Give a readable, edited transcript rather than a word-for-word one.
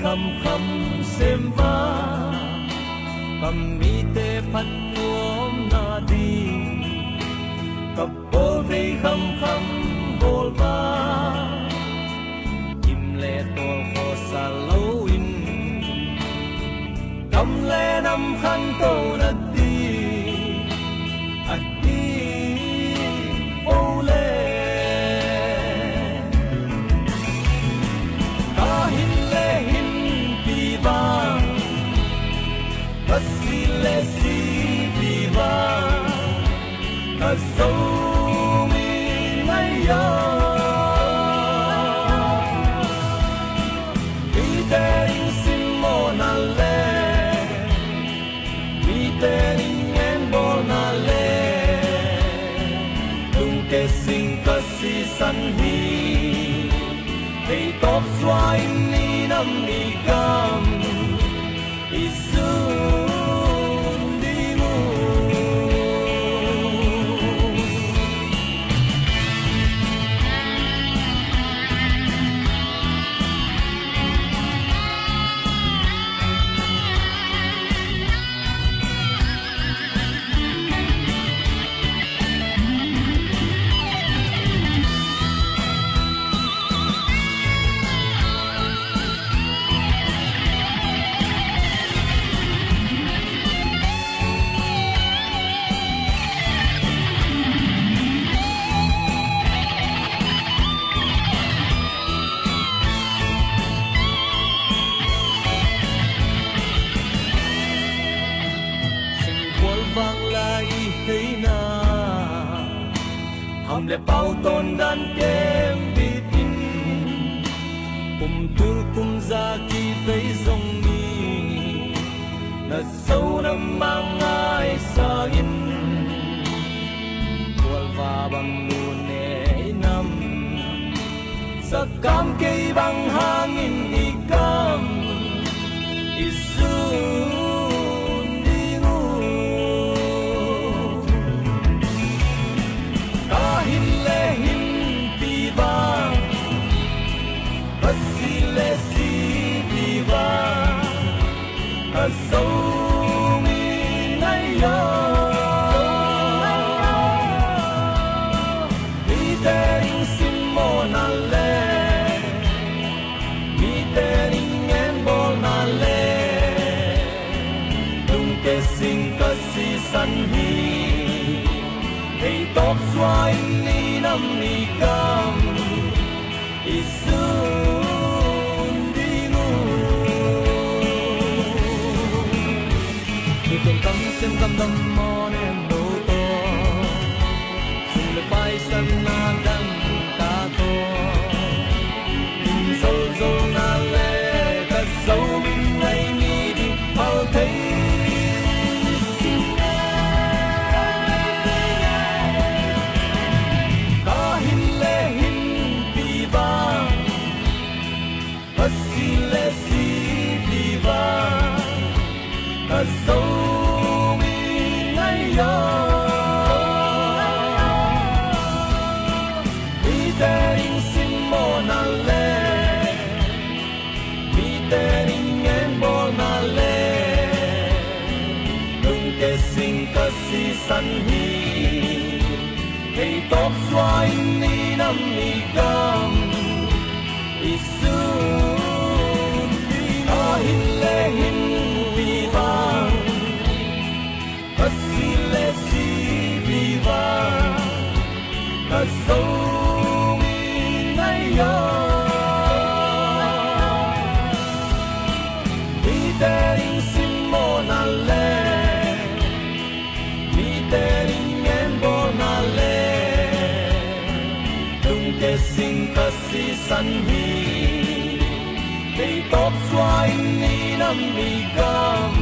khăm khăm xem va cầm mi te phát nuông na đi cặp bồ vây khăm khăm bồ va kim lệ tol khó xa lâu in cầm lệ năm khăn tô na đi at đi ô lệ ca hin lệ hin pi va si lệ si pi va ca sâu mi ngay yo mi te in sim mo na le mi te in en bo na le tung ke sing ca si san hi hey top swai ni nam mi cam isu hầm lệ bao tôn đan kem bít in cùng tur cùng ra kỳ vây dòng mi là sâu nằm mang ai xa in qual va bằng nụ nề nằm sa cam cây bằng hangin ikam isu sâu mi ngay yo mi te in sim mo na le mi te in en bo na le tung ke sing ca si san hi hey top swai ni nam mi cam isu sem cầm đâm mò nên đổ to dùng lời bay sân na đăng ta to nhìn sâu sâu na lệ ta sâu mình ngày mi đi bao thấy ta hin lệ hin pi va si lệ si pi va ta sâu mi te in sim mo na le mi te in en bo na le tung ke sing ca si san hi hey top swai ni nam mi cam isu ta hin le hin pi va si lệ si pi va ca sâu mi ngay yo mi te in sim mo na le mi te in en bo na le tung ke sing ca si san hi hey top swai ni nam mi cam